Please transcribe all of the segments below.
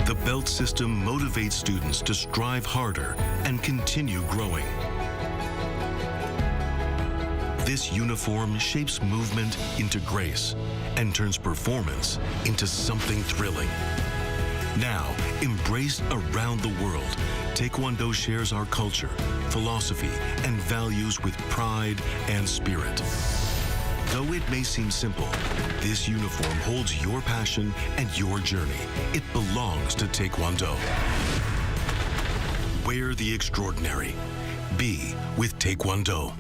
The belt system motivates students to strive harder and continue growing. This uniform shapes movement into grace and turns performance into something thrilling. Now, embraced around the world, Taekwondo shares our culture, philosophy, and values with pride and spirit. Though it may seem simple, this uniform holds your passion and your journey. It belongs to Taekwondo. Wear the extraordinary. Be with Taekwondo.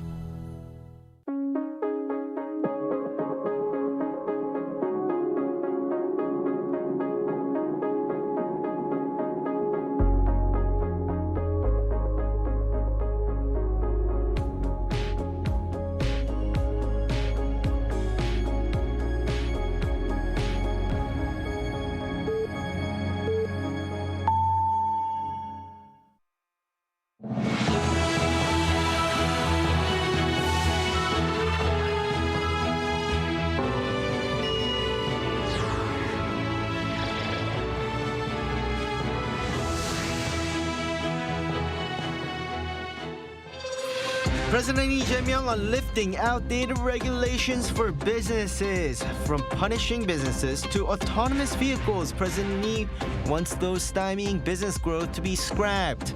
President Lee Jae-myung on lifting outdated regulations for businesses. From punishing businesses to autonomous vehicles, President Lee wants those stymieing business growth to be scrapped.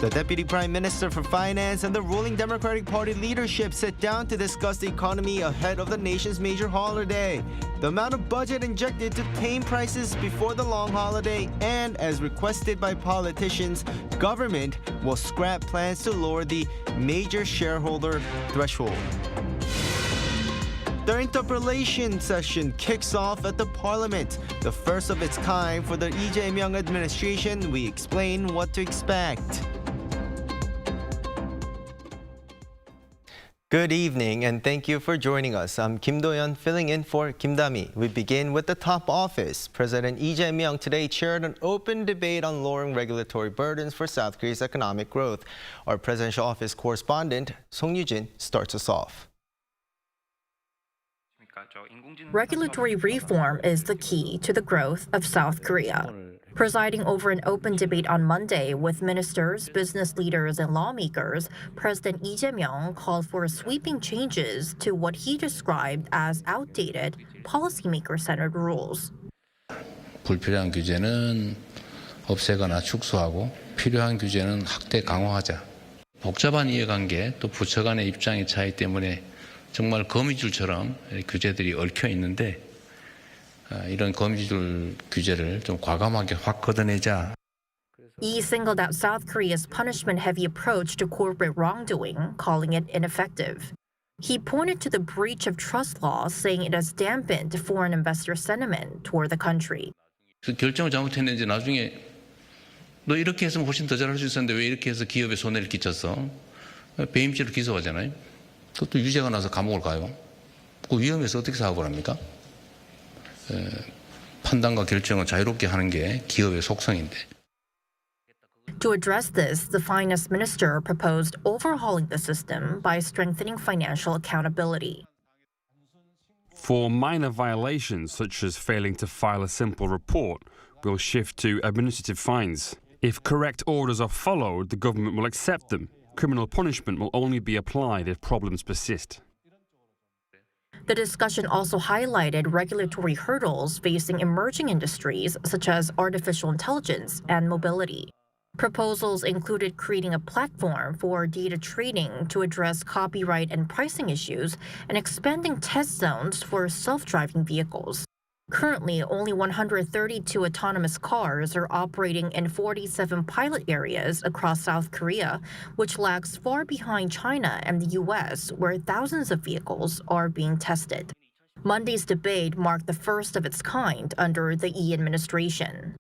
The Deputy Prime Minister for Finance and the ruling Democratic Party leadership sit down to discuss the economy ahead of the nation's major holiday, the amount of budget injected to tame prices before the long holiday, and, as requested by politicians, government will scrap plans to lower the major shareholder threshold. The interpellation session kicks off at the Parliament, the first of its kind for the Lee Jae-myung administration. We explain what to expect. Good evening and thank you for joining us. I'm Kim Do-yeon filling in for Kim Da-mi. We begin with the top office. President Lee Jae-myung today chaired an open debate on lowering regulatory burdens for South Korea's economic growth. Our presidential office correspondent Song Yu-jin starts us off. Regulatory reform is the key to the growth of South Korea. Presiding over an open debate on Monday with ministers, business leaders, and lawmakers, President Lee Jae-myung called for sweeping changes to what he described as outdated, policymaker-centered rules. 불필요한 규제는 없애거나 축소하고 필요한 규제는 확대 강화하자. 복잡한 이해관계 또 부처 간의 입장의 차이 때문에 정말 거미줄처럼 규제들이 얽혀 있는데 이런 거미줄 규제를 좀 과감하게 확 걷어내자. He singled out South Korea's punishment-heavy approach to corporate wrongdoing, calling it ineffective. He pointed to the breach of trust law, saying it has dampened foreign investor sentiment toward the country. 그 결정을 잘못했는지 나중에 너 이렇게 했으면 훨씬 더 잘할 수 있었는데 왜 이렇게 해서 기업에 손해를 끼쳤어? 배임죄로 기소하잖아요. 그것도 유죄가 나서 감옥을 가요. 그 위험해서 어떻게 사업을 합니까? 판단과 결정을 자유롭게 하는 게 기업의 속성인데. To address this, the finance minister proposed overhauling the system by strengthening financial accountability. For minor violations, such as failing to file a simple report, we'll shift to administrative fines. If correct orders are followed, the government will accept them. Criminal punishment will only be applied if problems persist. The discussion also highlighted regulatory hurdles facing emerging industries such as artificial intelligence and mobility. Proposals included creating a platform for data trading to address copyright and pricing issues and expanding test zones for self-driving vehicles. Currently, only 132 autonomous cars are operating in 47 pilot areas across South Korea, which lags far behind China and the U.S., where thousands of vehicles are being tested. Monday's debate marked the first of its kind under the Lee administration.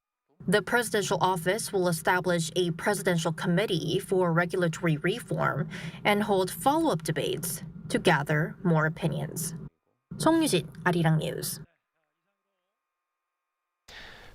The presidential office will establish a presidential committee for regulatory reform and hold follow-up debates to gather more opinions. Song Yu-jin, Arirang News.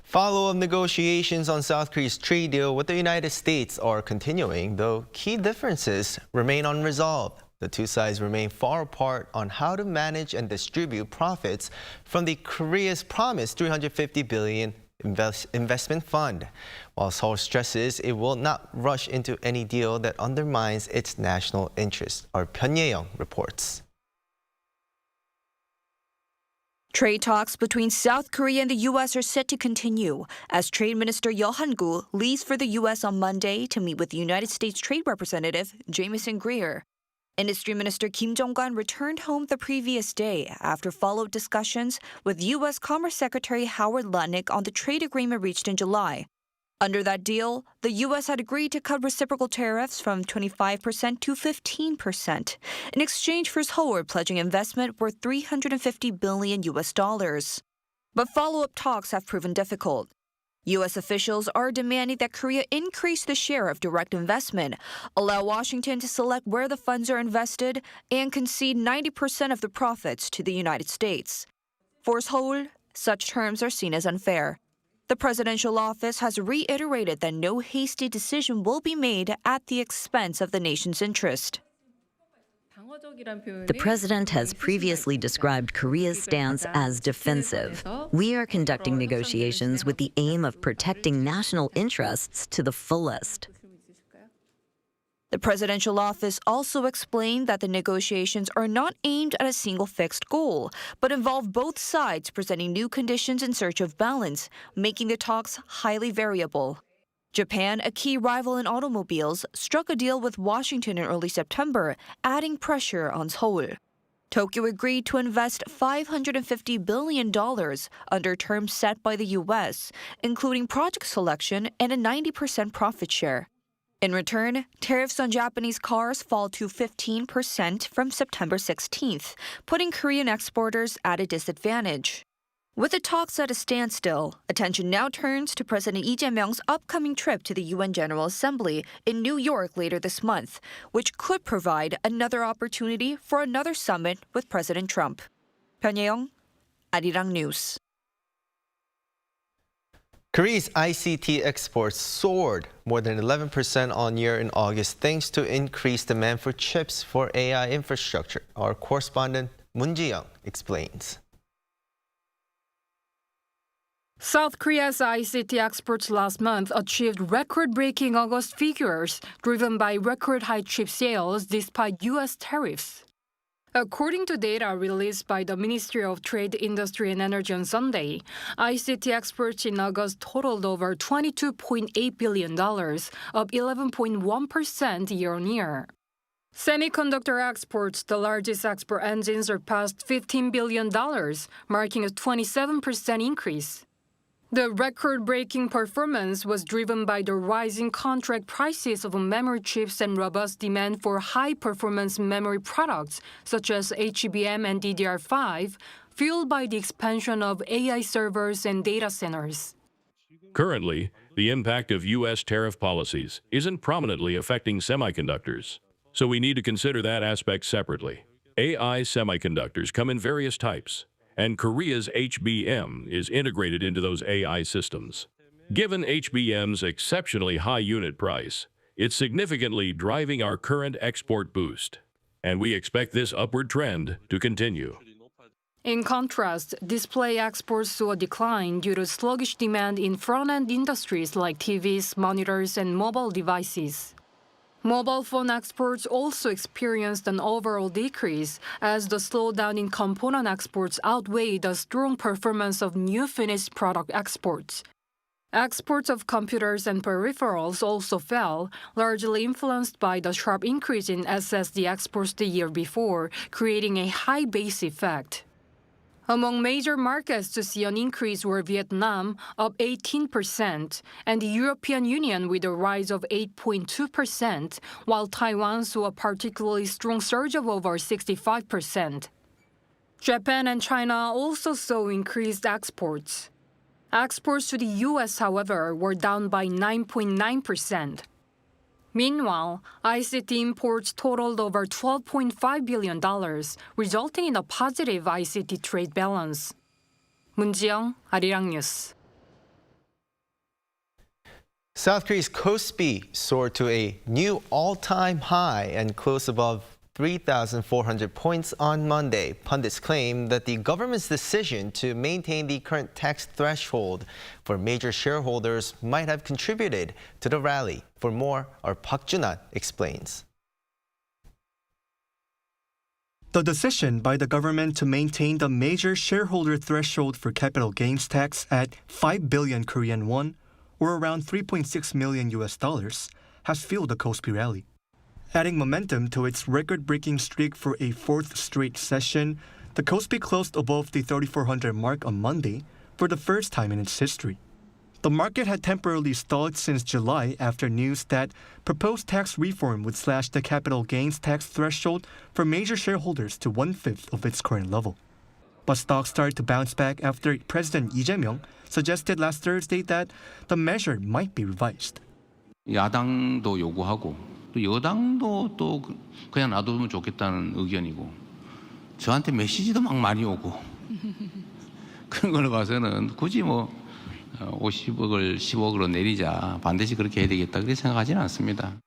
Follow-up negotiations on South Korea's trade deal with the United States are continuing, though key differences remain unresolved. The two sides remain far apart on how to manage and distribute profits from the Korea's promised $350 billion investment fund, while Seoul stresses it will not rush into any deal that undermines its national interest. Our Pyun Ye-young reports. Trade talks between South Korea and the U.S. are set to continue as Trade Minister Yeo Han-gu leaves for the U.S. on Monday to meet with the United States Trade Representative Jamieson Greer. Industry Minister Kim Jong-un returned home the previous day after follow-up discussions with U.S. Commerce Secretary Howard Lutnick on the trade agreement reached in July. Under that deal, the U.S. had agreed to cut reciprocal tariffs from 25% to 15% in exchange for Seoul pledging investment worth $350 billion. But follow-up talks have proven difficult. U.S. officials are demanding that Korea increase the share of direct investment, allow Washington to select where the funds are invested, and concede 90% of the profits to the United States. For Seoul, such terms are seen as unfair. The presidential office has reiterated that no hasty decision will be made at the expense of the nation's interest. The president has previously described Korea's stance as defensive. We are conducting negotiations with the aim of protecting national interests to the fullest. The presidential office also explained that the negotiations are not aimed at a single fixed goal, but involve both sides presenting new conditions in search of balance, making the talks highly variable. Japan, a key rival in automobiles, struck a deal with Washington in early September, adding pressure on Seoul. Tokyo agreed to invest $550 billion under terms set by the U.S., including project selection and a 90% profit share. In return, tariffs on Japanese cars fall to 15% from September 16th, putting Korean exporters at a disadvantage. With the talks at a standstill, attention now turns to President Lee Jae-myung's upcoming trip to the UN General Assembly in New York later this month, which could provide another opportunity for another summit with President Trump. Pyun Ye-young, Arirang News. Korea's ICT exports soared more than 11% on year in August thanks to increased demand for chips for AI infrastructure. Our correspondent Moon Ji-young explains. South Korea's ICT exports last month achieved record-breaking August figures, driven by record-high chip sales despite U.S. tariffs. According to data released by the Ministry of Trade, Industry and Energy on Sunday, ICT exports in August totaled over $22.8 billion, up 11.1% year-on-year. Semiconductor exports, the largest export engine, surpassed $15 billion, marking a 27% increase. The record-breaking performance was driven by the rising contract prices of memory chips and robust demand for high-performance memory products such as HBM and DDR5, fueled by the expansion of AI servers and data centers. Currently, the impact of U.S. tariff policies isn't prominently affecting semiconductors, so we need to consider that aspect separately. AI semiconductors come in various types, and Korea's HBM is integrated into those AI systems. Given HBM's exceptionally high unit price, it's significantly driving our current export boost, and we expect this upward trend to continue. In contrast, display exports saw a decline due to sluggish demand in front-end industries like TVs, monitors, and mobile devices. Mobile phone exports also experienced an overall decrease as the slowdown in component exports outweighed the strong performance of new finished product exports. Exports of computers and peripherals also fell, largely influenced by the sharp increase in SSD exports the year before, creating a high base effect. Among major markets to see an increase were Vietnam, up 18%, and the European Union with a rise of 8.2%, while Taiwan saw a particularly strong surge of over 65%. Japan and China also saw increased exports. Exports to the U.S., however, were down by 9.9%. Meanwhile, ICT imports totaled over $12.5 billion, resulting in a positive ICT trade balance. Moon Ji-young, Arirang News. South Korea's KOSPI soared to a new all-time high and closed above 3,400 points on Monday. Pundits claim that the government's decision to maintain the current tax threshold for major shareholders might have contributed to the rally. For more, our Park Jun-ah explains. The decision by the government to maintain the major shareholder threshold for capital gains tax at 5 billion Korean won, or around $3.6 million, has fueled the KOSPI rally. Adding momentum to its record-breaking streak for a fourth straight session, the KOSPI closed above the 3,400 mark on Monday for the first time in its history. The market had temporarily stalled since July after news that proposed tax reform would slash the capital gains tax threshold for major shareholders to 1/5 of its current level. But stocks started to bounce back after President Lee Jae-myung suggested last Thursday that the measure might be revised. 야당도 요구하고 또 여당도 또 그냥 놔두면 좋겠다는 의견이고 저한테 메시지도 막 많이 오고 그런 걸 봐서는 굳이 뭐 50억을 10억으로 내리자 반드시 그렇게 해야 되겠다 그렇게 생각하지는 않습니다.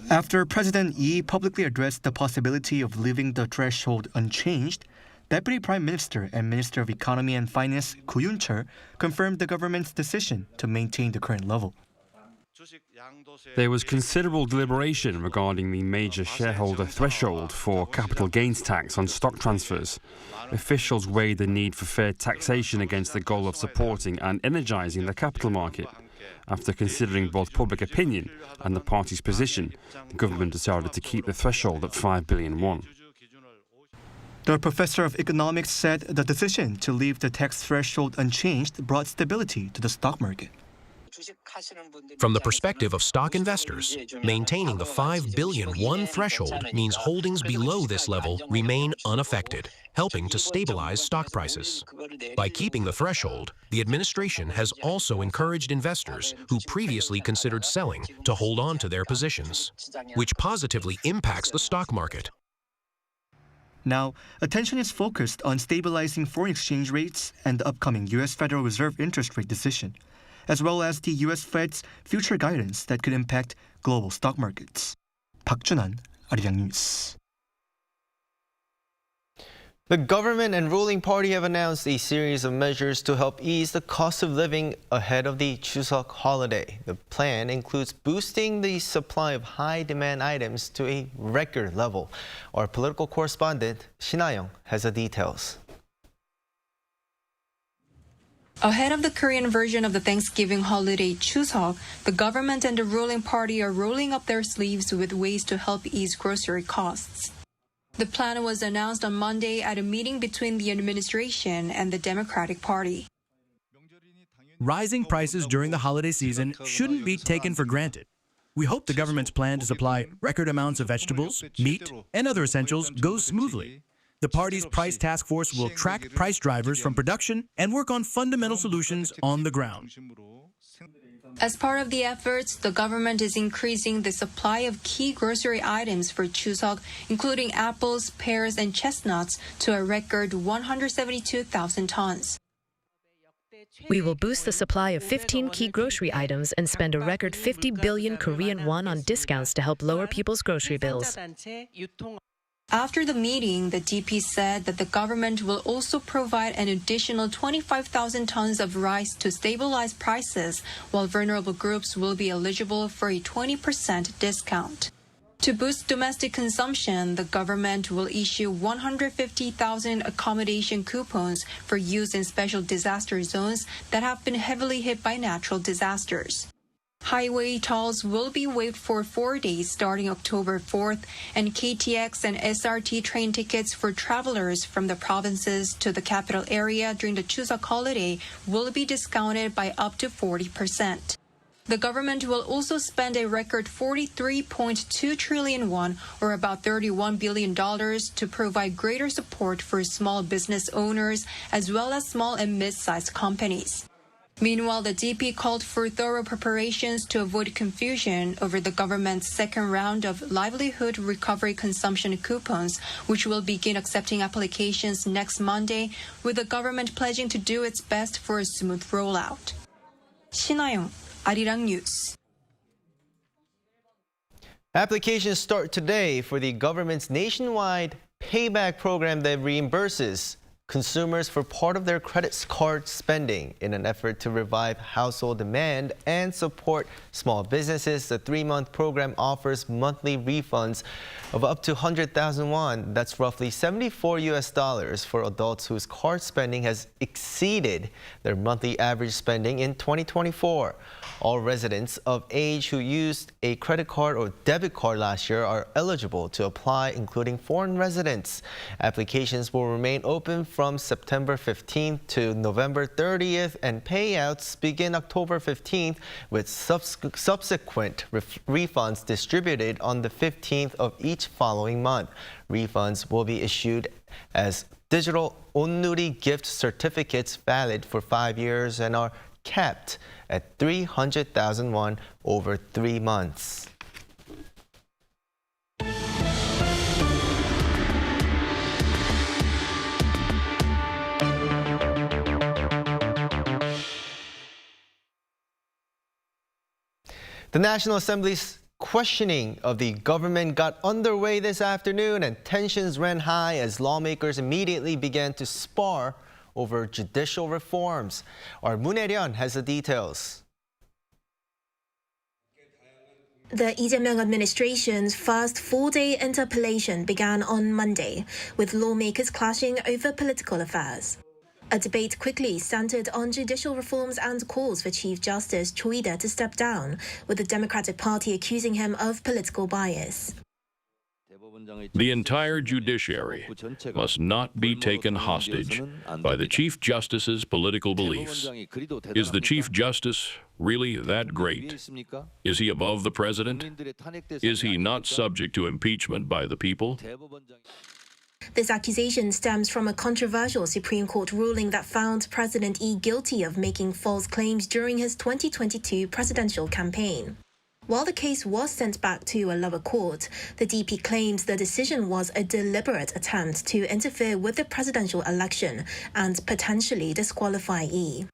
After President Lee publicly addressed the possibility of leaving the threshold unchanged, Deputy Prime Minister and Minister of Economy and Finance Koo Yoon-chul confirmed the government's decision to maintain the current level. There was considerable deliberation regarding the major shareholder threshold for capital gains tax on stock transfers. Officials weighed the need for fair taxation against the goal of supporting and energizing the capital market. After considering both public opinion and the party's position, the government decided to keep the threshold at 5 billion won. The professor of economics said the decision to leave the tax threshold unchanged brought stability to the stock market. From the perspective of stock investors, maintaining the 5 billion won threshold means holdings below this level remain unaffected, helping to stabilize stock prices. By keeping the threshold, the administration has also encouraged investors who previously considered selling to hold on to their positions, which positively impacts the stock market. Now, attention is focused on stabilizing foreign exchange rates and the upcoming U.S. Federal Reserve interest rate decision, as well as the U.S. Fed's future guidance that could impact global stock markets. Park Jun-ah, Arirang News. The government and ruling party have announced a series of measures to help ease the cost of living ahead of the Chuseok holiday. The plan includes boosting the supply of high-demand items to a record level. Our political correspondent, Shin Ha-young, has the details. Ahead of the Korean version of the Thanksgiving holiday, Chuseok, the government and the ruling party are rolling up their sleeves with ways to help ease grocery costs. The plan was announced on Monday at a meeting between the administration and the Democratic Party. Rising prices during the holiday season shouldn't be taken for granted. We hope the government's plan to supply record amounts of vegetables, meat, and other essentials goes smoothly. The party's price task force will track price drivers from production and work on fundamental solutions on the ground. As part of the efforts, the government is increasing the supply of key grocery items for Chuseok, including apples, pears, and chestnuts, to a record 172,000 tons. We will boost the supply of 15 key grocery items and spend a record 50 billion Korean won on discounts to help lower people's grocery bills. After the meeting, the DP said that the government will also provide an additional 25,000 tons of rice to stabilize prices, while vulnerable groups will be eligible for a 20% discount. To boost domestic consumption, the government will issue 150,000 accommodation coupons for use in special disaster zones that have been heavily hit by natural disasters. Highway tolls will be waived for 4 days starting October 4th, and KTX and SRT train tickets for travelers from the provinces to the capital area during the Chuseok holiday will be discounted by up to 40%. The government will also spend a record 43.2 trillion won, or about $31 billion, to provide greater support for small business owners as well as small and mid-sized companies. Meanwhile, the DP called for thorough preparations to avoid confusion over the government's second round of livelihood recovery consumption coupons, which will begin accepting applications next Monday, with the government pledging to do its best for a smooth rollout. Shin Ha-young, Arirang News. Applications start today for the government's nationwide payback program that reimburses consumers for part of their credit card spending. In an effort to revive household demand and support small businesses, the 3-month program offers monthly refunds of up to 100,000 won. That's roughly $74 for adults whose card spending has exceeded their monthly average spending in 2024. All residents of age who used a credit card or debit card last year are eligible to apply, including foreign residents. Applications will remain open from September 15th to November 30th, and payouts begin October 15th, with subsequent refunds distributed on the 15th of each following month. Refunds will be issued as digital onnuri gift certificates valid for 5 years and are capped at 300,000 won over 3 months. The National Assembly's questioning of the government got underway this afternoon, and tensions ran high as lawmakers immediately began to spar over judicial reforms. Our Moon Hae-ryun has the details. The Lee Jae-myung administration's first 4-day interpellation began on Monday, with lawmakers clashing over political affairs. A debate quickly centered on judicial reforms and calls for Chief Justice Cho Lee to step down, with the Democratic Party accusing him of political bias. The entire judiciary must not be taken hostage by the Chief Justice's political beliefs. Is the Chief Justice really that great? Is he above the president? Is he not subject to impeachment by the people? This accusation stems from a controversial Supreme Court ruling that found President Lee guilty of making false claims during his 2022 presidential campaign. While the case was sent back to a lower court, the DP claims the decision was a deliberate attempt to interfere with the presidential election and potentially disqualify Lee.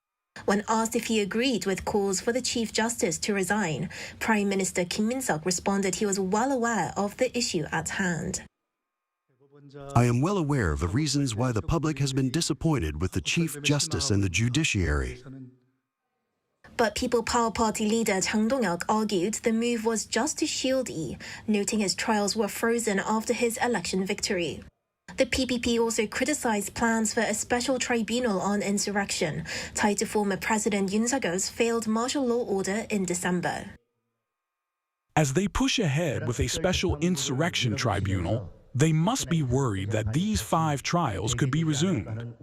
When asked if he agreed with calls for the Chief Justice to resign, Prime Minister Kim Min-seok responded he was well aware of the issue at hand. I am well aware of the reasons why the public has been disappointed with the Chief Justice and the judiciary. But People Power Party leader Chang Dong-hyuk argued the move was just to shield Lee, noting his trials were frozen after his election victory. The PPP also criticized plans for a special tribunal on insurrection, tied to former President Yoon Suk-yeol's failed martial law order in December. As they push ahead with a special insurrection tribunal, they must be worried that these 5 trials could be resumed.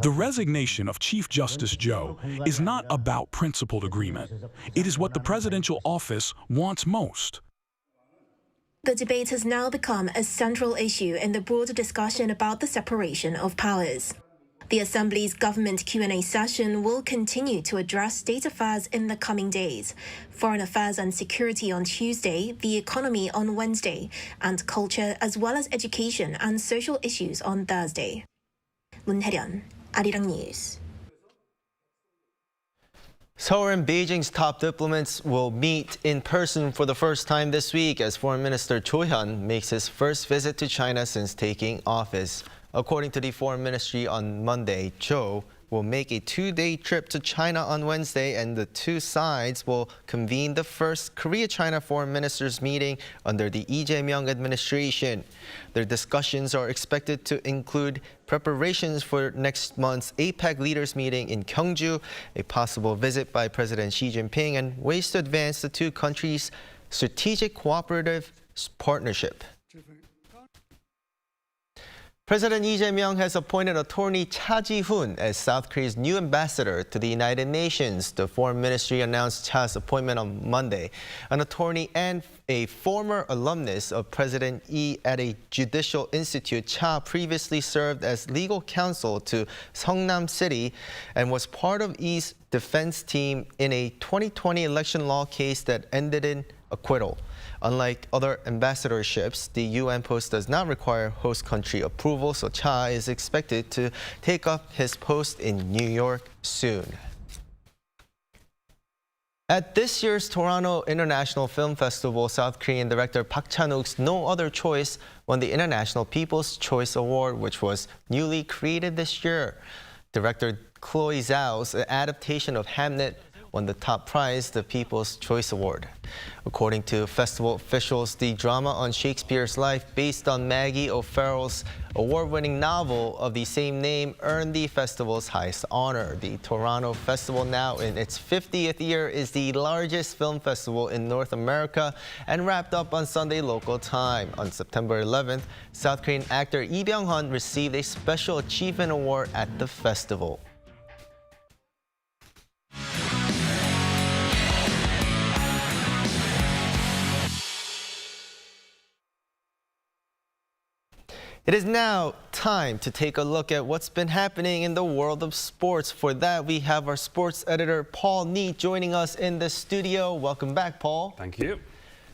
The resignation of Chief Justice Cho is not about principled agreement. It is what the presidential office wants most. The debate has now become a central issue in the broader discussion about the separation of powers. The Assembly's government Q&A session will continue to address state affairs in the coming days, foreign affairs and security on Tuesday, the economy on Wednesday, and culture as well as education and social issues on Thursday. Moon Hae-ryun, Arirang News. Seoul and Beijing's top diplomats will meet in person for the first time this week as Foreign Minister Cho Hyun makes his first visit to China since taking office. According to the Foreign Ministry on Monday, Cho will make a 2-day trip to China on Wednesday, and the two sides will convene the first Korea-China foreign ministers meeting under the Lee Jae-myung administration. Their discussions are expected to include preparations for next month's APEC leaders meeting in Gyeongju, a possible visit by President Xi Jinping, and ways to advance the two countries' strategic cooperative partnership. President Lee Jae-myung has appointed attorney Cha Ji-hoon as South Korea's new ambassador to the United Nations. The Foreign Ministry announced Cha's appointment on Monday. An attorney and a former alumnus of President Lee at a judicial institute, Cha previously served as legal counsel to Seongnam City and was part of Lee's defense team in a 2020 election law case that ended in acquittal. Unlike other ambassadorships, the UN post does not require host country approval, so Cha is expected to take up his post in New York soon. At this year's Toronto International Film Festival, South Korean director Park Chan-wook's No Other Choice won the International People's Choice Award, which was newly created this year. Director Chloe Zhao's adaptation of Hamnet won the top prize, the People's Choice Award. According to festival officials, the drama on Shakespeare's life, based on Maggie O'Farrell's award-winning novel of the same name, earned the festival's highest honor. The Toronto Festival, now in its 50th year, is the largest film festival in North America and wrapped up on Sunday local time. On September 11th, South Korean actor Lee Byung-hun received a Special Achievement Award at the festival. It is now time to take a look at what's been happening in the world of sports. For that, we have our sports editor, Paul Neat, joining us in the studio. Welcome back, Paul. Thank you.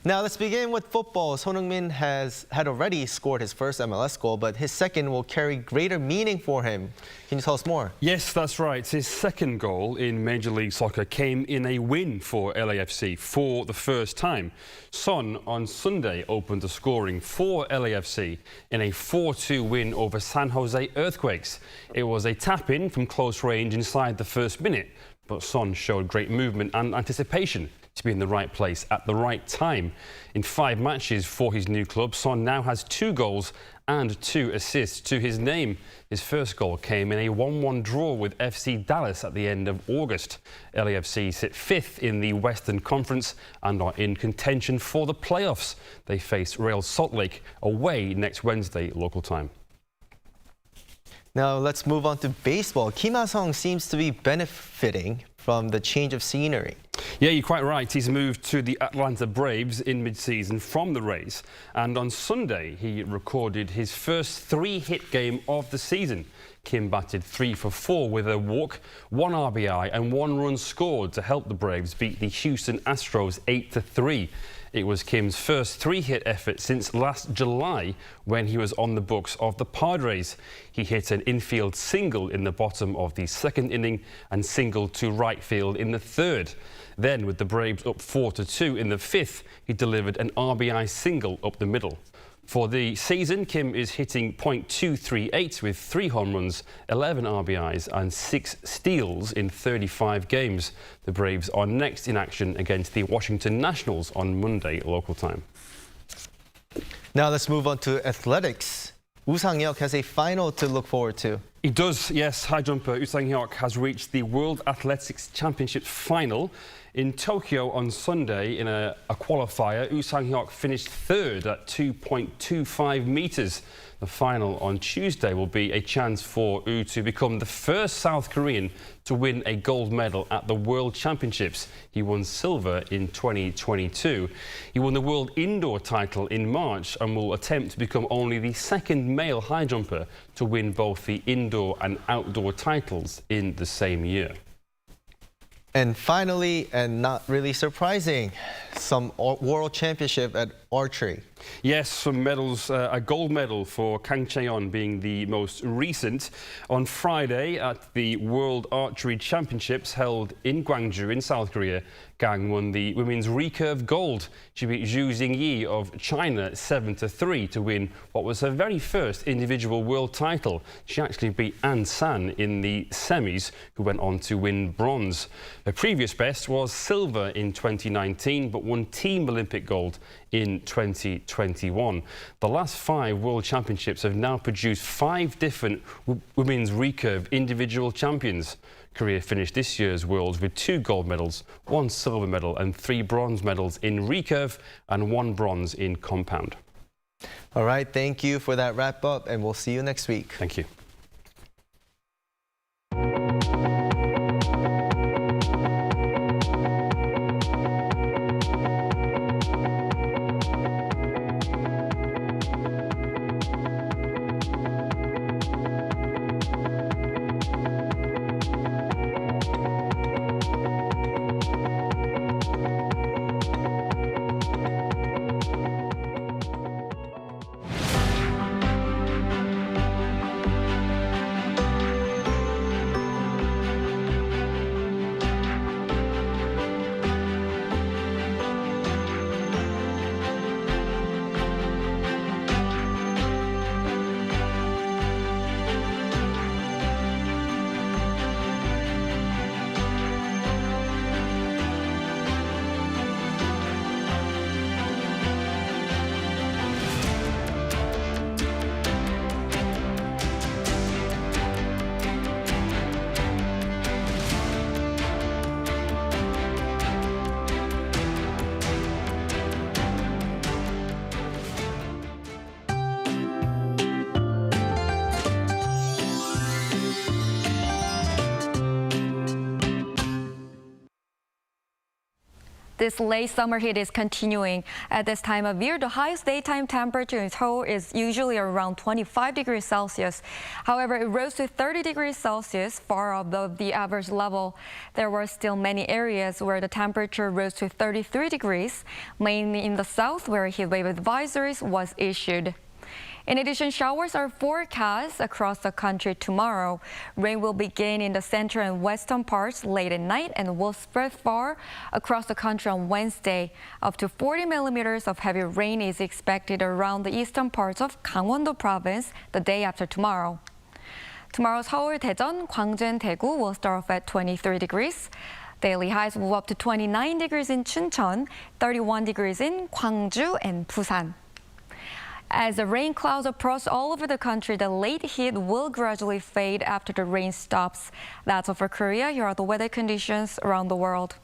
Now let's begin with football. Heung-min had already scored his first MLS goal, but his second will carry greater meaning for him. Can you tell us more? Yes, that's right. His second goal in Major League Soccer came in a win for LAFC for the first time. Son on Sunday opened the scoring for LAFC in a 4-2 win over San Jose Earthquakes. It was a tap-in from close range inside the first minute, but Son showed great movement and anticipation to be in the right place at the right time. In 5 matches for his new club, Son now has 2 goals and 2 assists to his name. His first goal came in a 1-1 draw with FC Dallas at the end of August. LAFC sit 5th in the Western Conference and are in contention for the playoffs. They face Real Salt Lake away next Wednesday local time. Now let's move on to baseball. Kim Ha-sung seems to be benefiting from the change of scenery. Yeah, you're quite right. He's moved to the Atlanta Braves in mid-season from the Rays. And on Sunday, he recorded his first 3-hit game of the season. Kim batted 3 for 4 with a walk, 1 RBI and 1 run scored to help the Braves beat the Houston Astros 8-3. It was Kim's first 3-hit effort since last July when he was on the books of the Padres. He hit an infield single in the bottom of the 2nd inning and singled to right field in the 3rd. Then, with the Braves up 4-2 in the 5th, he delivered an RBI single up the middle. For the season, Kim is hitting .238 with 3 home runs, 11 RBIs and 6 steals in 35 games. The Braves are next in action against the Washington Nationals on Monday local time. Now let's move on to athletics. Woo Sang-hyuk has a final to look forward to. He does, yes. High jumper Woo Sang-hyuk has reached the World Athletics Championship final. In Tokyo on Sunday, in a qualifier, Woo Sang-hyuk finished 3rd at 2.25 meters. The final on Tuesday will be a chance for Woo to become the first South Korean to win a gold medal at the World Championships. He won silver in 2022. He won the World Indoor title in March and will attempt to become only the 2nd male high jumper to win both the indoor and outdoor titles in the same year. And finally, and not really surprising, some World Championship at archery. Yes, some medals, a gold medal for Kang Chae-yeon being the most recent. On Friday at the World Archery Championships held in Gwangju in South Korea, Kang won the women's recurve gold. She beat Zhu Xingyi of China 7-3 to win what was her very first individual world title. She actually beat An San in the semis, who went on to win bronze. Her previous best was silver in 2019, but won team Olympic gold in 2021. The last 5 World Championships have now produced 5 different women's recurve individual champions. Korea finished this year's Worlds with 2 gold medals, 1 silver medal and 3 bronze medals in recurve and 1 bronze in compound. All right, thank you for that wrap up, and we'll see you next week. Thank you. This late summer heat is continuing. At this time of year, the highest daytime temperature in Seoul is usually around 25 degrees Celsius. However, it rose to 30 degrees Celsius, far above the average level. There were still many areas where the temperature rose to 33 degrees, mainly in the south where heat wave advisories was issued. In addition, showers are forecast across the country tomorrow. Rain will begin in the central and western parts late at night and will spread far across the country on Wednesday. Up to 40 millimeters of heavy rain is expected around the eastern parts of Gangwon-do province the day after tomorrow. Tomorrow, Seoul, Daejeon, Gwangju, and Daegu will start off at 23 degrees. Daily highs move up to 29 degrees in Chuncheon, 31 degrees in Gwangju and Busan. As the rain clouds approach all over the country, the late heat will gradually fade after the rain stops. That's all for Korea. Here are the weather conditions around the world.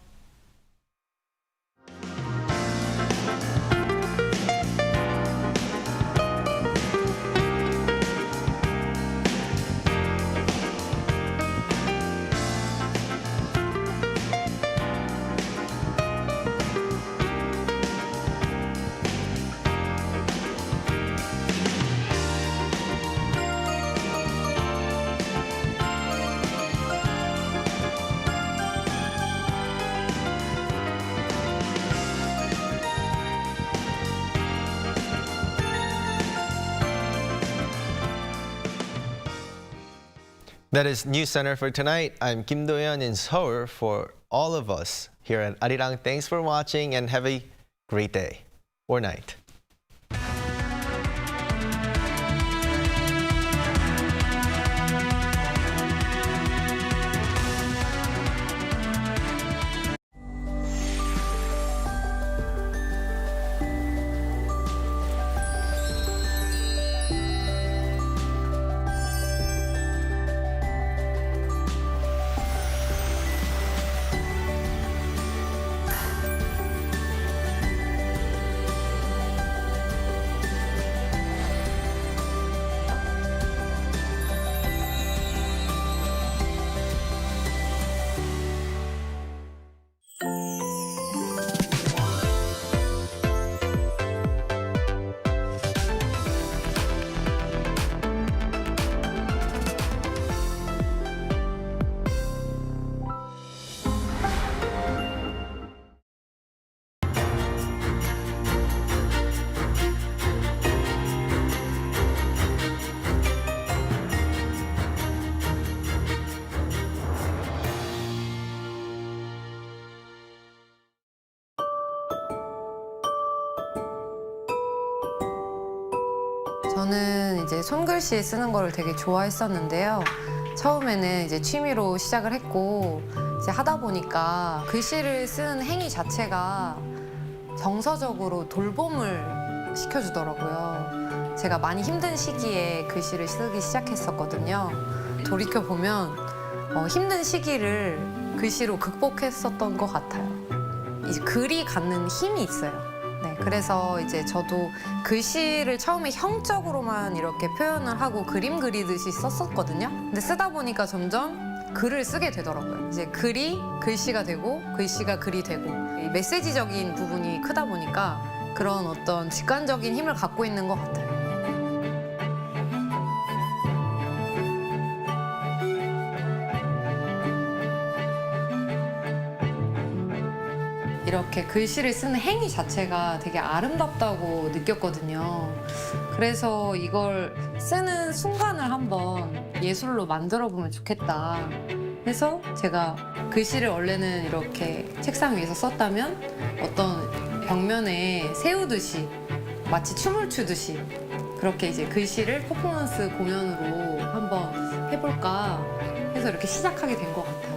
That is Newscenter for tonight. I'm Kim Do-yeon in Seoul. For all of us here at Arirang, thanks for watching and have a great day or night. 저는 이제 손글씨 쓰는 거를 되게 좋아했었는데요. 처음에는 이제 취미로 시작을 했고 이제 하다 보니까 글씨를 쓰는 행위 자체가 정서적으로 돌봄을 시켜주더라고요. 제가 많이 힘든 시기에 글씨를 쓰기 시작했었거든요. 돌이켜보면 힘든 시기를 글씨로 극복했었던 것 같아요. 이제 글이 갖는 힘이 있어요. 네, 그래서 이제 저도 글씨를 처음에 형적으로만 이렇게 표현을 하고 그림 그리듯이 썼었거든요. 근데 쓰다 보니까 점점 글을 쓰게 되더라고요. 이제 글이 글씨가 되고 글씨가 글이 되고 이 메시지적인 부분이 크다 보니까 그런 어떤 직관적인 힘을 갖고 있는 것 같아요. 이렇게 글씨를 쓰는 행위 자체가 되게 아름답다고 느꼈거든요. 그래서 이걸 쓰는 순간을 한번 예술로 만들어 보면 좋겠다 해서 제가 글씨를 원래는 이렇게 책상 위에서 썼다면 어떤 벽면에 세우듯이 마치 춤을 추듯이 그렇게 이제 글씨를 퍼포먼스 공연으로 한번 해볼까 해서 이렇게 시작하게 된 것 같아요.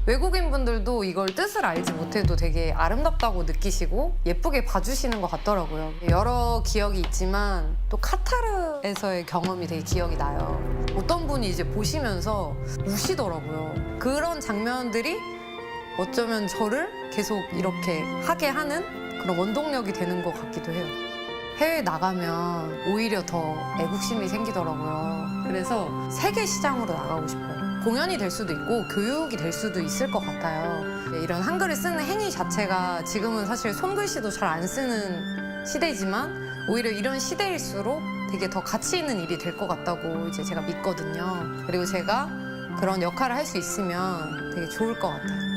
외국인 분들도 이걸 뜻을 알지 못해도 되게 아름답다고 느끼시고 예쁘게 봐주시는 것 같더라고요. 여러 기억이 있지만 또 카타르에서의 경험이 되게 기억이 나요. 어떤 분이 이제 보시면서 우시더라고요. 그런 장면들이 어쩌면 저를 계속 이렇게 하게 하는 그런 원동력이 되는 것 같기도 해요. 해외에 나가면 오히려 더 애국심이 생기더라고요. 그래서 세계 시장으로 나가고 싶어요. 공연이 될 수도 있고 교육이 될 수도 있을 것 같아요. 이런 한글을 쓰는 행위 자체가 지금은 사실 손글씨도 잘 안 쓰는 시대지만 오히려 이런 시대일수록 되게 더 가치 있는 일이 될 것 같다고 이제 제가 믿거든요. 그리고 제가 그런 역할을 할 수 있으면 되게 좋을 것 같아요.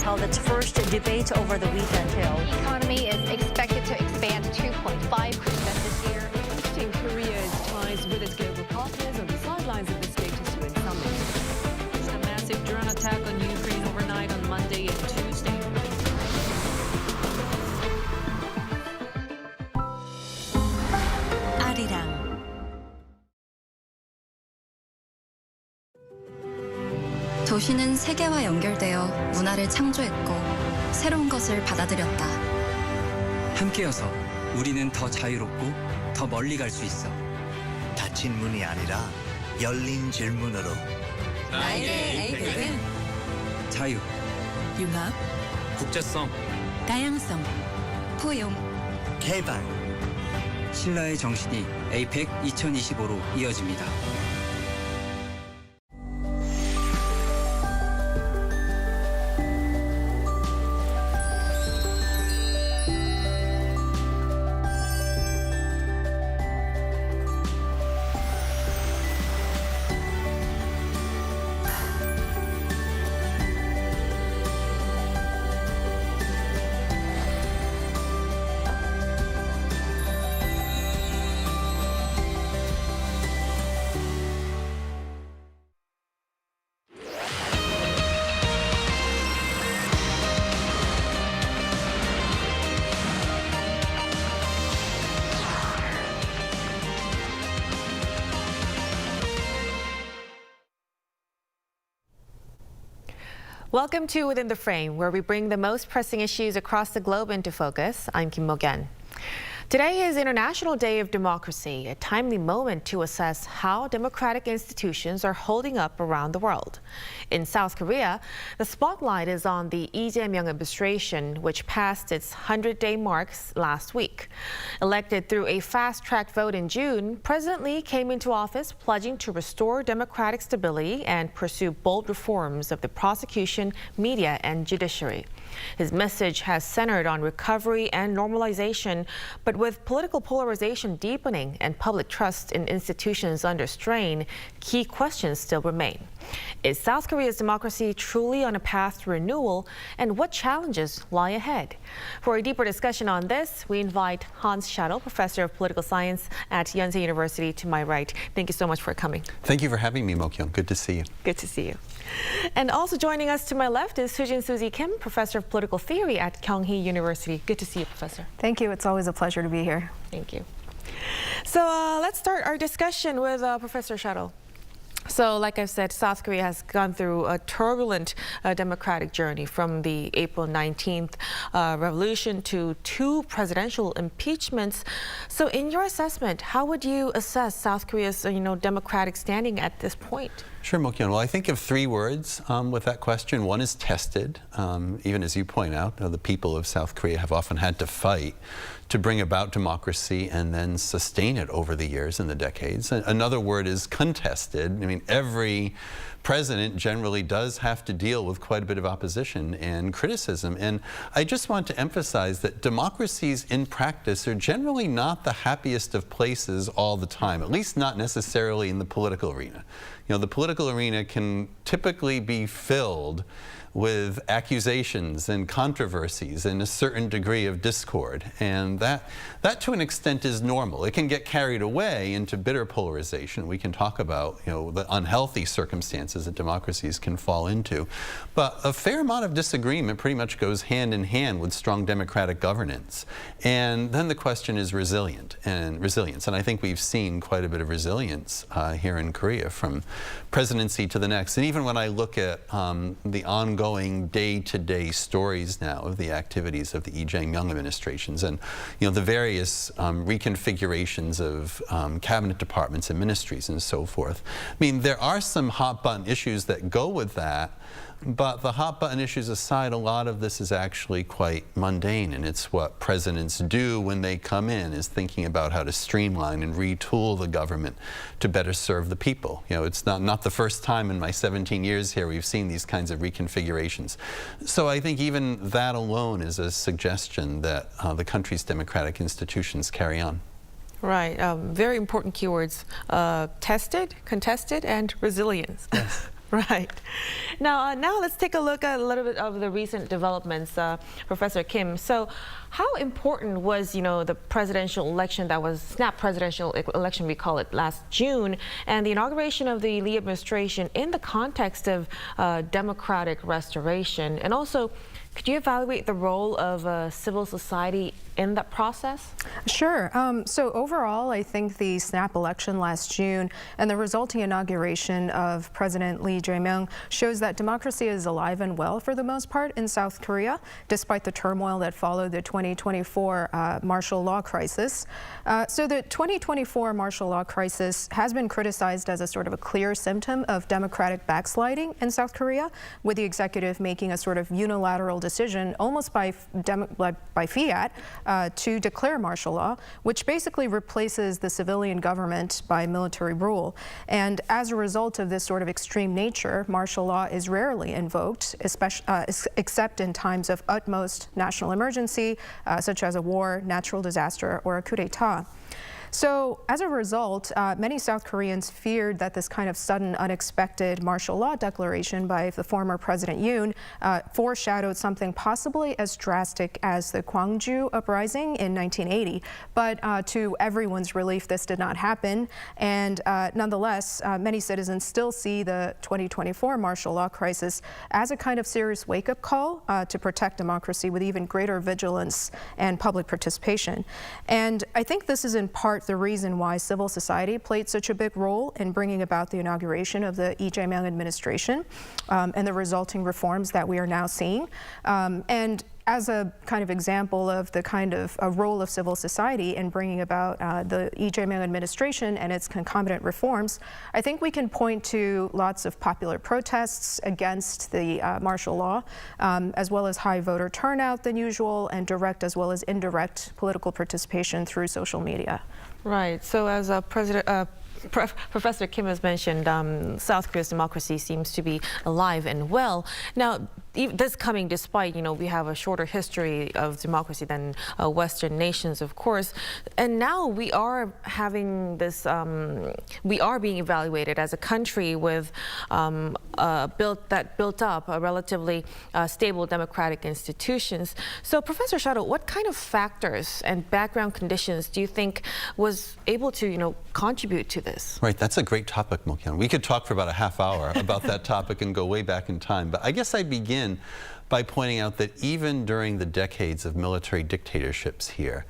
Held its first debate over the weekend. The economy is expected to expand 2.5% this year. Boosting Korea's ties with its global partners on the sidelines of the Status UN summit. A massive drone attack on Ukraine overnight on Monday and Tuesday. Arirang. 도시는 세계와 연결되어 문화를 창조했고 새로운 것을 받아들였다. 함께여서 우리는 더 자유롭고 더 멀리 갈 수 있어. 닫힌 문이 아니라 열린 질문으로. 나에게 APEC은 자유, 융합, 국제성, 다양성, 포용, 개발. 신라의 정신이 APEC 2025로 이어집니다. Welcome to Within the Frame, where we bring the most pressing issues across the globe into focus. I'm Kim Mo-gen. Today is International Day of Democracy, a timely moment to assess how democratic institutions are holding up around the world. In South Korea, the spotlight is on the Lee Jae-myung administration, which passed its 100-day marks last week. Elected through a fast-track vote in June, President Lee came into office pledging to restore democratic stability and pursue bold reforms of the prosecution, media, and judiciary. His message has centered on recovery and normalization, but with political polarization deepening and public trust in institutions under strain, key questions still remain. Is South Korea's democracy truly on a path to renewal, and what challenges lie ahead? For a deeper discussion on this, we invite Hans Schadl, professor of political science at Yonsei University, to my right. Thank you so much for coming. Thank you for having me, Mo-kyung. Good to see you. Good to see you. And also joining us to my left is Sujin Suzy Kim, professor of political theory at Kyunghee University. Good to see you, Professor. Thank you. It's always a pleasure to be here. Thank you. So let's start our discussion with Professor Schadl. So, like I said, South Korea has gone through a turbulent democratic journey from the April 19th revolution to 2 presidential impeachments. So, in your assessment, how would you assess South Korea's, democratic standing at this point? Sure, Mo-kyung. Well, I think of 3 words with that question. One is tested. Even as you point out, the people of South Korea have often had to fight to bring about democracy and then sustain it over the years and the decades. Another word is contested. I mean, every president generally does have to deal with quite a bit of opposition and criticism. And I just want to emphasize that democracies in practice are generally not the happiest of places all the time, at least not necessarily in the political arena. The political arena can typically be filled with accusations and controversies and a certain degree of discord. And that to an extent is normal. It can get carried away into bitter polarization. We can talk about the unhealthy circumstances that democracies can fall into. But a fair amount of disagreement pretty much goes hand in hand with strong democratic governance. And then the question is resilience. And I think we've seen quite a bit of resilience here in Korea from presidency to the next. And even when I look at the ongoing day-to-day stories now of the activities of the Lee Jae-myung administrations and the various reconfigurations of cabinet departments and ministries and so forth. I mean, there are some hot-button issues that go with that, but the hot-button issues aside, a lot of this is actually quite mundane, and it's what presidents do when they come in, is thinking about how to streamline and retool the government to better serve the people. It's not the first time in my 17 years here we've seen these kinds of reconfigurations. So I think even that alone is a suggestion that the country's democratic institutions carry on. Right. Very important keywords: tested, contested, and resilience. Yes. Right. Now let's take a look at a little bit of the recent developments, Professor Kim. So, how important was, the presidential election that was snap presidential election, we call it, last June, and the inauguration of the Lee administration in the context of democratic restoration? And also, could you evaluate the role of civil society in that process? Sure. So overall, I think the snap election last June and the resulting inauguration of President Lee Jae-myung shows that democracy is alive and well for the most part in South Korea, despite the turmoil that followed the 2024 martial law crisis. So the 2024 martial law crisis has been criticized as a sort of a clear symptom of democratic backsliding in South Korea, with the executive making a sort of unilateral decision, almost by fiat, to declare martial law, which basically replaces the civilian government by military rule. And as a result of this sort of extreme nature, martial law is rarely invoked, except in times of utmost national emergency, such as a war, natural disaster, or a coup d'etat. So as a result, many South Koreans feared that this kind of sudden, unexpected martial law declaration by the former President Yoon foreshadowed something possibly as drastic as the Gwangju uprising in 1980. But to everyone's relief, this did not happen. And nonetheless, many citizens still see the 2024 martial law crisis as a kind of serious wake-up call to protect democracy with even greater vigilance and public participation. And I think this is in part the reason why civil society played such a big role in bringing about the inauguration of the Lee Jae-myung administration and the resulting reforms that we are now seeing. And as a kind of example of the kind of role of civil society in bringing about the Lee Jae-myung administration and its concomitant reforms, I think we can point to lots of popular protests against the martial law, as well as high voter turnout than usual, and direct as well as indirect political participation through social media. Right. So as Professor Kim has mentioned, South Korea's democracy seems to be alive and well. Now, this coming despite, we have a shorter history of democracy than Western nations, of course. And now we are having this, we are being evaluated as a country with built up a relatively stable democratic institutions. So, Professor Shadow, what kind of factors and background conditions do you think was able to, contribute to this? Right, that's a great topic, Mo-kyun. We could talk for about a half hour about that topic and go way back in time. But I guess I'd begin by pointing out that even during the decades of military dictatorships here,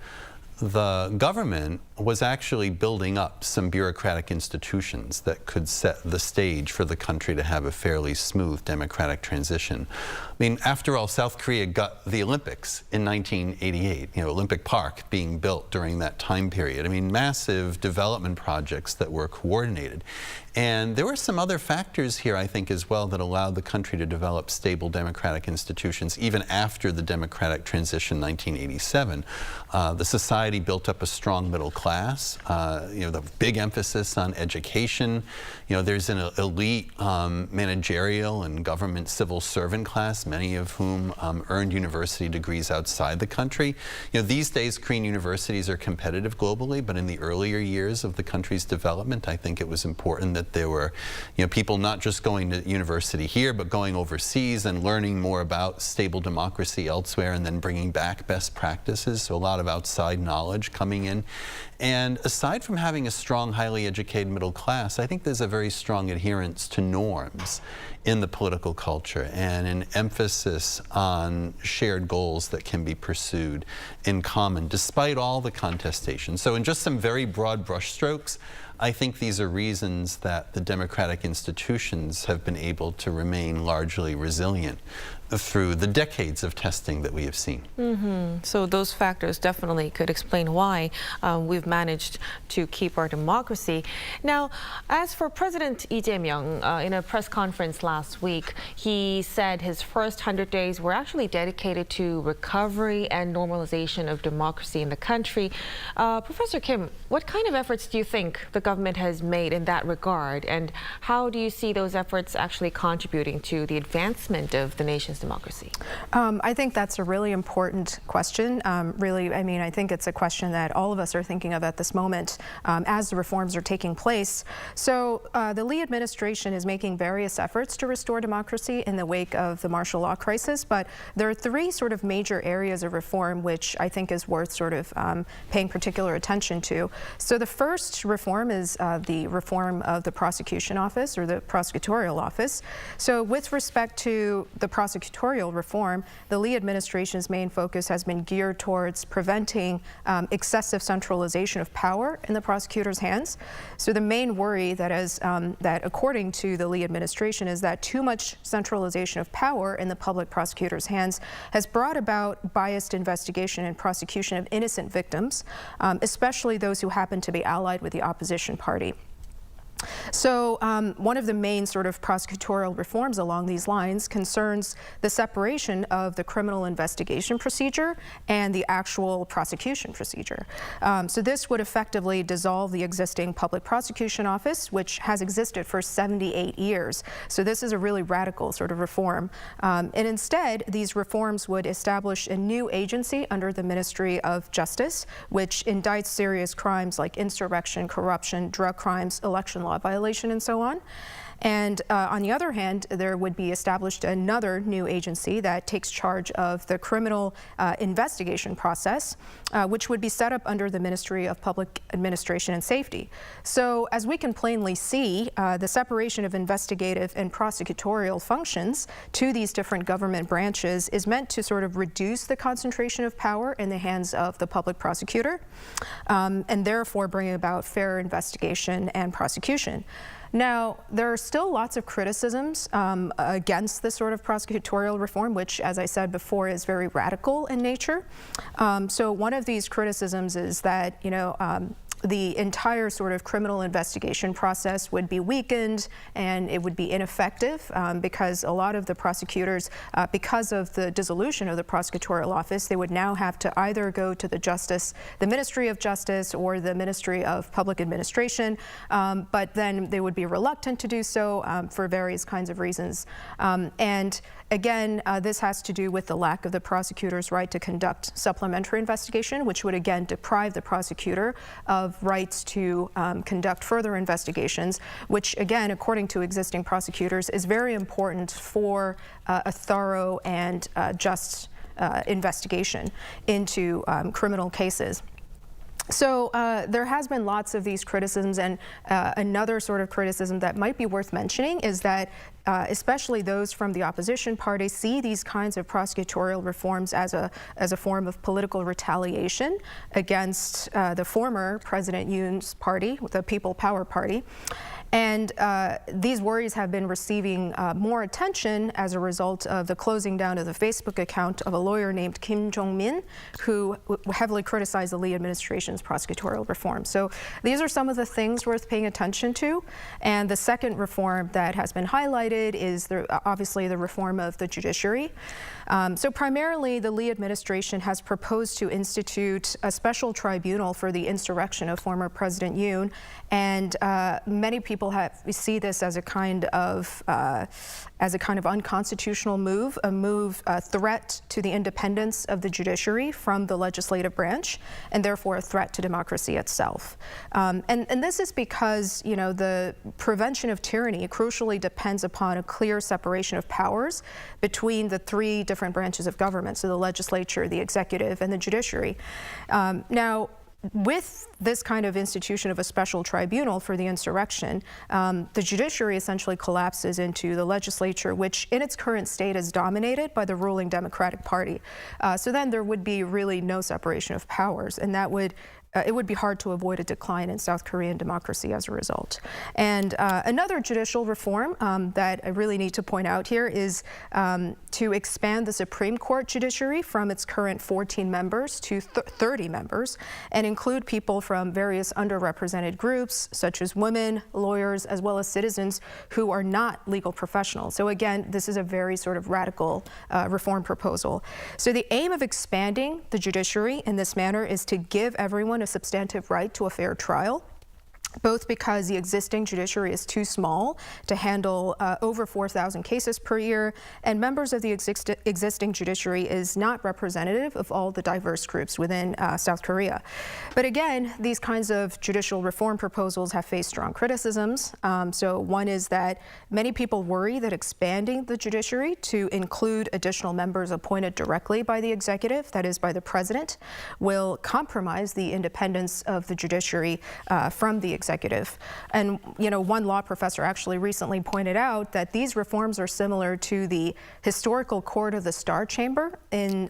the government was actually building up some bureaucratic institutions that could set the stage for the country to have a fairly smooth democratic transition. I mean, after all, South Korea got the Olympics in 1988, Olympic Park being built during that time period. I mean, massive development projects that were coordinated. And there were some other factors here, I think, as well, that allowed the country to develop stable democratic institutions even after the democratic transition in 1987. The society built up a strong middle class, the big emphasis on education. There's an elite managerial and government civil servant class, many of whom earned university degrees outside the country. These days, Korean universities are competitive globally, but in the earlier years of the country's development, I think it was important that there were people not just going to university here, but going overseas and learning more about stable democracy elsewhere and then bringing back best practices. So a lot of outside knowledge coming in. And aside from having a strong, highly educated middle class, I think there's a very strong adherence to norms in the political culture and an emphasis on shared goals that can be pursued in common, despite all the contestation. So in just some very broad brushstrokes, I think these are reasons that the democratic institutions have been able to remain largely resilient through the decades of testing that we have seen. So those factors definitely could explain why we've managed to keep our democracy. Now, as for President Lee Jae-myung, in a press conference last week, he said his first 100 days were actually dedicated to recovery and normalization of democracy in the country. Professor Kim, what kind of efforts do you think the government has made in that regard, and how do you see those efforts actually contributing to the advancement of the nation's democracy? I think that's a really important question. Really, I mean, I think it's a question that all of us are thinking of at this moment as the reforms are taking place. So the Lee administration is making various efforts to restore democracy in the wake of the martial law crisis, but there are three sort of major areas of reform which I think is worth sort of paying particular attention to. So the first reform is the reform of the prosecution office, or the prosecutorial office. So with respect to the prosecutorial reform, the Lee administration's main focus has been geared towards preventing excessive centralization of power in the prosecutor's hands. So the main worry that according to the Lee administration is that too much centralization of power in the public prosecutor's hands has brought about biased investigation and prosecution of innocent victims, especially those who happen to be allied with the opposition party. So one of the main sort of prosecutorial reforms along these lines concerns the separation of the criminal investigation procedure and the actual prosecution procedure. So this would effectively dissolve the existing public prosecution office, which has existed for 78 years. So this is a really radical sort of reform. And instead, these reforms would establish a new agency under the Ministry of Justice, which indicts serious crimes like insurrection, corruption, drug crimes, election law violation, and so on. And on the other hand, there would be established another new agency that takes charge of the criminal investigation process, which would be set up under the Ministry of Public Administration and Safety. So as we can plainly see, the separation of investigative and prosecutorial functions to these different government branches is meant to sort of reduce the concentration of power in the hands of the public prosecutor, and therefore bring about fair investigation and prosecution. Now, there are still lots of criticisms against this sort of prosecutorial reform, which, as I said before, is very radical in nature. So one of these criticisms is that, the entire sort of criminal investigation process would be weakened and it would be ineffective because a lot of the prosecutors, because of the dissolution of the prosecutorial office, they would now have to either go to the Ministry of Justice or the Ministry of Public Administration, but then they would be reluctant to do so for various kinds of reasons. And again, this has to do with the lack of the prosecutor's right to conduct supplementary investigation, which would again deprive the prosecutor of rights to conduct further investigations, which again, according to existing prosecutors, is very important for a thorough and just investigation into criminal cases. So there has been lots of these criticisms, and another sort of criticism that might be worth mentioning is that especially those from the opposition party see these kinds of prosecutorial reforms as a form of political retaliation against the former President Yoon's party, the People Power Party. And these worries have been receiving more attention as a result of the closing down of the Facebook account of a lawyer named Kim Jong-min, who heavily criticized the Lee administration's prosecutorial reform. So these are some of the things worth paying attention to. And the second reform that has been highlighted is obviously the reform of the judiciary. So primarily, the Lee administration has proposed to institute a special tribunal for the insurrection of former President Yoon, and many people see this as a kind of unconstitutional move, a threat to the independence of the judiciary from the legislative branch, and therefore a threat to democracy itself. And this is because, the prevention of tyranny crucially depends upon a clear separation of powers between the three different branches of government, so the legislature, the executive, and the judiciary. Now, with this kind of institution of a special tribunal for the insurrection, the judiciary essentially collapses into the legislature, which in its current state is dominated by the ruling Democratic Party. So then there would be really no separation of powers, and that would it would be hard to avoid a decline in South Korean democracy as a result. And another judicial reform that I really need to point out here is to expand the Supreme Court judiciary from its current 14 members to 30 members and include people from various underrepresented groups such as women, lawyers, as well as citizens who are not legal professionals. So again, this is a very sort of radical reform proposal. So the aim of expanding the judiciary in this manner is to give everyone a substantive right to a fair trial, both because the existing judiciary is too small to handle over 4,000 cases per year, and members of the existing judiciary is not representative of all the diverse groups within South Korea. But again, these kinds of judicial reform proposals have faced strong criticisms. So one is that many people worry that expanding the judiciary to include additional members appointed directly by the executive, that is by the president, will compromise the independence of the judiciary from the executive. And one law professor actually recently pointed out that these reforms are similar to the historical court of the Star Chamber in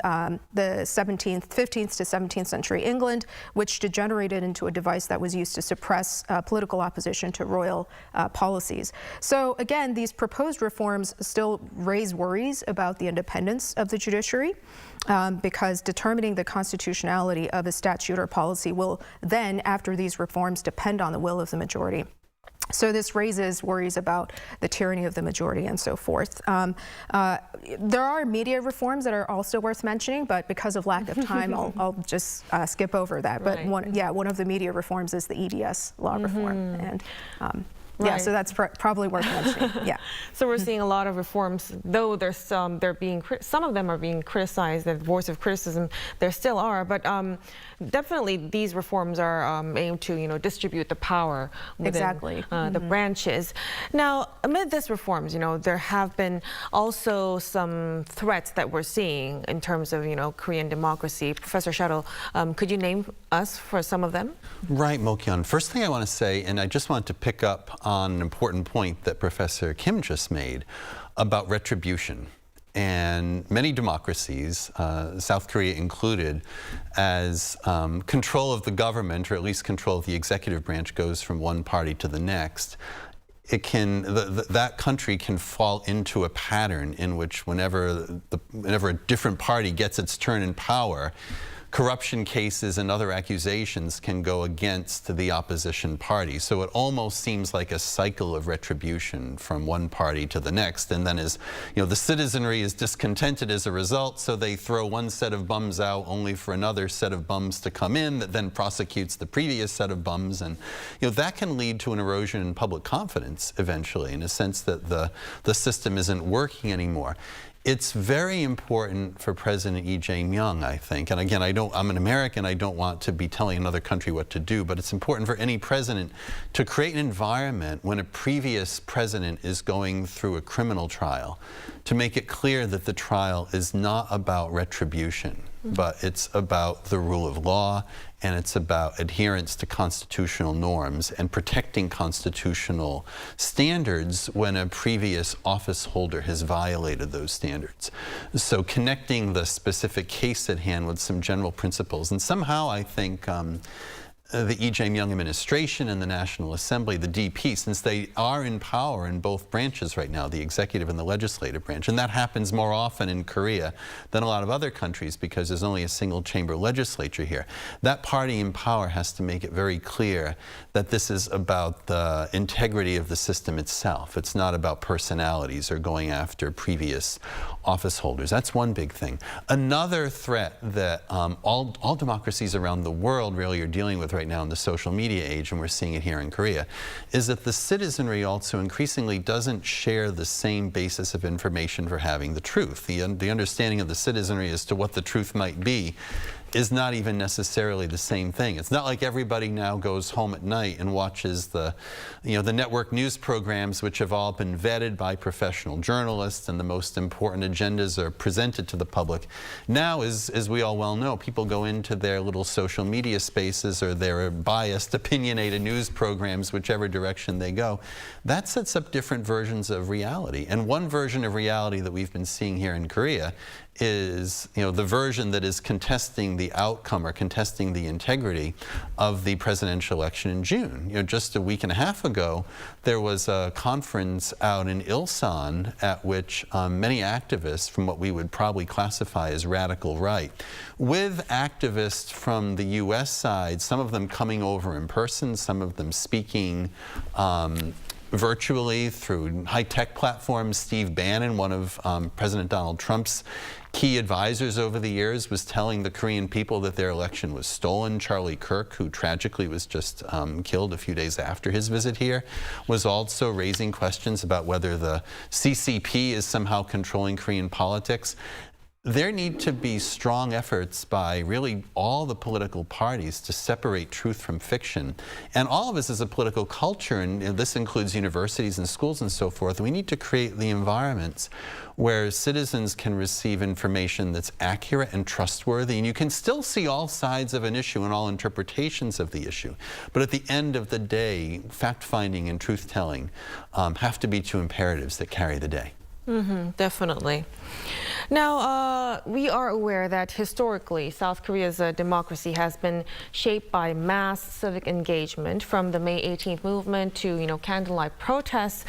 the 15th to 17th century England, which degenerated into a device that was used to suppress political opposition to royal policies. So again, these proposed reforms still raise worries about the independence of the judiciary, because determining the constitutionality of a statute or policy will then, after these reforms, depend on the will of the majority. So this raises worries about the tyranny of the majority and so forth. There are media reforms that are also worth mentioning, but because of lack of time, I'll just skip over that. But Right. one of the media reforms is the EDS law reform. And yeah, Right. so that's probably worth mentioning. Yeah. So we're seeing a lot of reforms, though there's some of them are being criticized, the voice of criticism there still are, but definitely these reforms are aimed to distribute the power within the branches. Now, amid these reforms, there have been also some threats that we're seeing in terms of Korean democracy. Professor Shuttle, could you name us for some of them? Right, Mo-kyun. First thing I want to say, and I just want to pick up on an important point that Professor Kim just made about retribution. And many democracies, South Korea included, as control of the government, or at least control of the executive branch, goes from one party to the next, that country can fall into a pattern in which whenever a different party gets its turn in power, corruption cases and other accusations can go against the opposition party. So it almost seems like a cycle of retribution from one party to the next. And then as the citizenry is discontented as a result, so they throw one set of bums out only for another set of bums to come in that then prosecutes the previous set of bums. And that can lead to an erosion in public confidence eventually, in a sense that the system isn't working anymore. It's very important for President Lee Jae-myung, I think, and again, I'm an American, I don't want to be telling another country what to do, but it's important for any president to create an environment when a previous president is going through a criminal trial to make it clear that the trial is not about retribution, but it's about the rule of law, and it's about adherence to constitutional norms and protecting constitutional standards when a previous office holder has violated those standards. So connecting the specific case at hand with some general principles, and somehow I think the Lee Jae-myung administration and the National Assembly, the DP, since they are in power in both branches right now, the executive and the legislative branch, and that happens more often in Korea than a lot of other countries because there's only a single chamber legislature here. That party in power has to make it very clear that this is about the integrity of the system itself. It's not about personalities or going after previous office holders. That's one big thing. Another threat that all democracies around the world really are dealing with right now in the social media age, and we're seeing it here in Korea, is that the citizenry also increasingly doesn't share the same basis of information for having the truth. The understanding of the citizenry as to what the truth might be is not even necessarily the same thing. It's not like everybody now goes home at night and watches the network news programs, which have all been vetted by professional journalists, and the most important agendas are presented to the public. Now, as we all well know, people go into their little social media spaces or their biased, opinionated news programs, whichever direction they go. That sets up different versions of reality. And one version of reality that we've been seeing here in Korea is the version that is contesting the outcome or contesting the integrity of the presidential election in June. You know, just a week and a half ago, there was a conference out in Ilsan at which many activists from what we would probably classify as radical right, with activists from the U.S. side, some of them coming over in person, some of them speaking virtually through high-tech platforms. Steve Bannon, one of President Donald Trump's key advisors over the years, was telling the Korean people that their election was stolen. Charlie Kirk, who tragically was just killed a few days after his visit here, was also raising questions about whether the CCP is somehow controlling Korean politics. There need to be strong efforts by really all the political parties to separate truth from fiction. And all of us as a political culture, and this includes universities and schools and so forth, we need to create the environments where citizens can receive information that's accurate and trustworthy. And you can still see all sides of an issue and all interpretations of the issue. But at the end of the day, fact-finding and truth-telling have to be two imperatives that carry the day. Definitely. Now, we are aware that historically South Korea's democracy has been shaped by mass civic engagement, from the May 18th movement to, candlelight protests.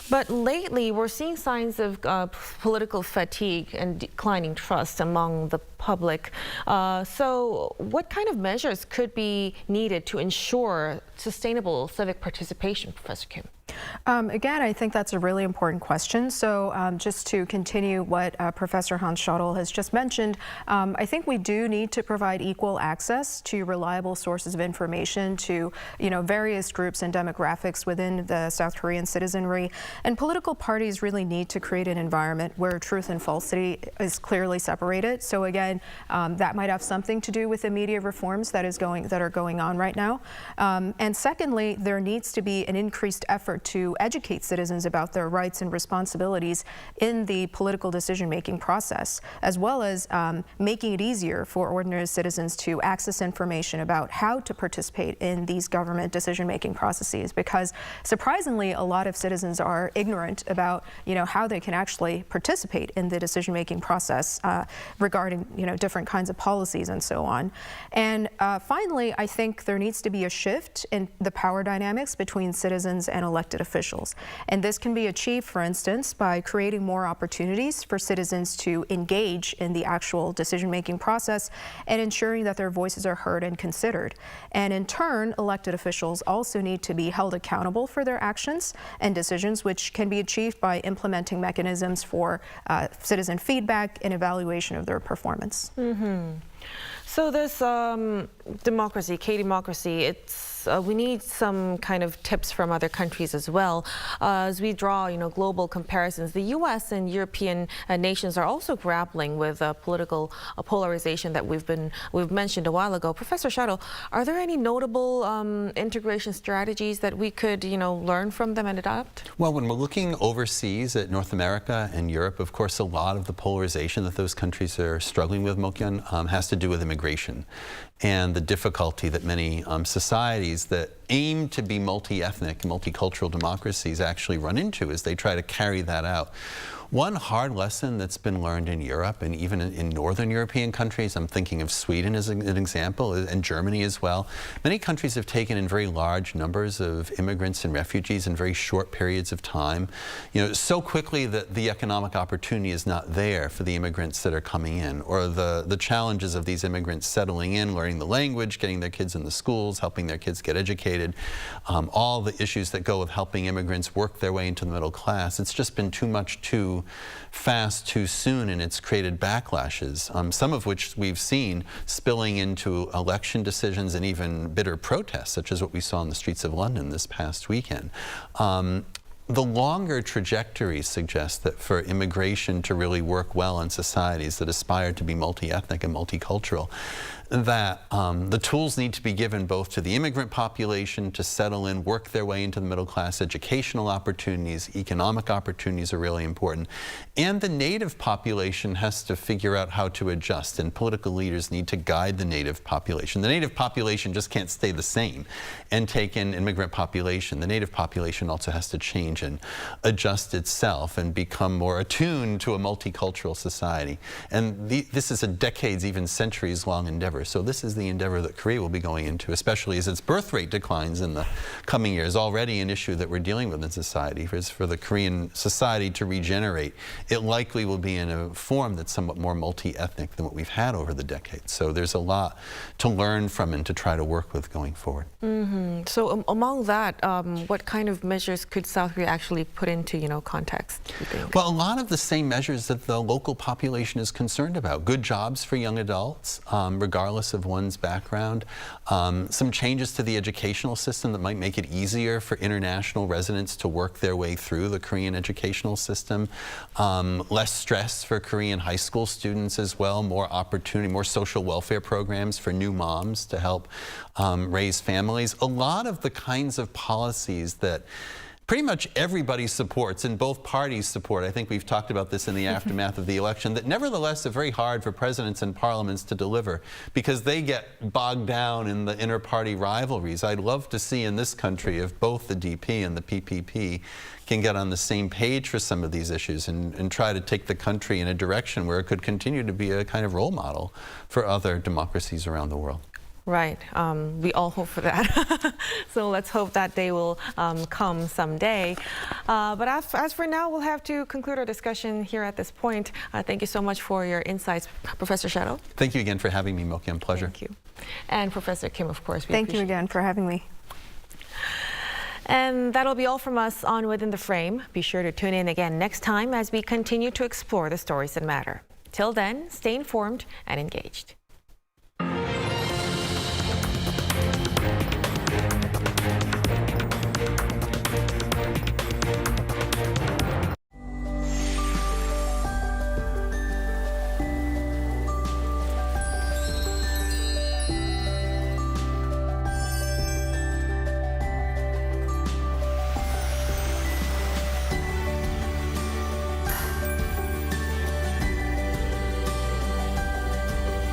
But lately, we're seeing signs of political fatigue and declining trust among the public. So what kind of measures could be needed to ensure sustainable civic participation, Professor Kim? Again, I think that's a really important question. So just to continue what Professor Hans Schottel has just mentioned, I think we do need to provide equal access to reliable sources of information to, various groups and demographics within the South Korean citizenry. And political parties really need to create an environment where truth and falsity is clearly separated. So again, that might have something to do with the media reforms that are going on right now. And secondly, there needs to be an increased effort to educate citizens about their rights and responsibilities in the political decision-making process, as well as making it easier for ordinary citizens to access information about how to participate in these government decision-making processes. Because surprisingly, a lot of citizens are ignorant about, how they can actually participate in the decision-making process regarding, different kinds of policies and so on. And finally, I think there needs to be a shift in the power dynamics between citizens and elected officials. And this can be achieved, for instance, by creating more opportunities for citizens to engage in the actual decision-making process and ensuring that their voices are heard and considered. And in turn, elected officials also need to be held accountable for their actions and decisions, which can be achieved by implementing mechanisms for citizen feedback and evaluation of their performance. So this democracy, K-democracy, we need some kind of tips from other countries as well. As we draw, global comparisons, the U.S. and European nations are also grappling with political polarization that we've mentioned a while ago. Professor Schottel, are there any notable integration strategies that we could, learn from them and adopt? Well, when we're looking overseas at North America and Europe, of course, a lot of the polarization that those countries are struggling with, Mok-yeon, has to do with immigration and the difficulty that many societies that aim to be multi-ethnic, multicultural democracies actually run into as they try to carry that out. One hard lesson that's been learned in Europe and even in Northern European countries, I'm thinking of Sweden as an example, and Germany as well. Many countries have taken in very large numbers of immigrants and refugees in very short periods of time, so quickly that the economic opportunity is not there for the immigrants that are coming in, or the challenges of these immigrants settling in, learning the language, getting their kids in the schools, helping their kids get educated, all the issues that go with helping immigrants work their way into the middle class. It's just been too much too fast, too soon, and it's created backlashes, some of which we've seen spilling into election decisions and even bitter protests, such as what we saw in the streets of London this past weekend. The longer trajectory suggests that for immigration to really work well in societies that aspire to be multi-ethnic and multicultural, that the tools need to be given both to the immigrant population to settle in, work their way into the middle class. Educational opportunities, economic opportunities are really important. And the native population has to figure out how to adjust, and political leaders need to guide the native population. The native population just can't stay the same and take in immigrant population. The native population also has to change and adjust itself and become more attuned to a multicultural society. And this is a decades, even centuries long endeavor. endeavor. So this is the endeavor that Korea will be going into, especially as its birth rate declines in the coming years. Already an issue that we're dealing with in society is for the Korean society to regenerate. It likely will be in a form that's somewhat more multi-ethnic than what we've had over the decades. So there's a lot to learn from and to try to work with going forward. So among that, what kind of measures could South Korea actually put into, context, you think? Well, a lot of the same measures that the local population is concerned about. Good jobs for young adults, regardless of one's background. Some changes to the educational system that might make it easier for international residents to work their way through the Korean educational system. Less stress for Korean high school students as well. More opportunity, more social welfare programs for new moms to help raise families. A lot of the kinds of policies that pretty much everybody supports and both parties support. I think we've talked about this in the aftermath of the election, that nevertheless are very hard for presidents and parliaments to deliver because they get bogged down in the inter-party rivalries. I'd love to see in this country if both the DP and the PPP can get on the same page for some of these issues and try to take the country in a direction where it could continue to be a kind of role model for other democracies around the world. Right. We all hope for that. So let's hope that day will come someday. But as for now, we'll have to conclude our discussion here at this point. Thank you so much for your insights, Professor Shadow. Thank you again for having me, Mo-Kim. Pleasure. Thank you. And Professor Kim, of course. Thank you again for having me. And that'll be all from us on Within the Frame. Be sure to tune in again next time as we continue to explore the stories that matter. Till then, stay informed and engaged.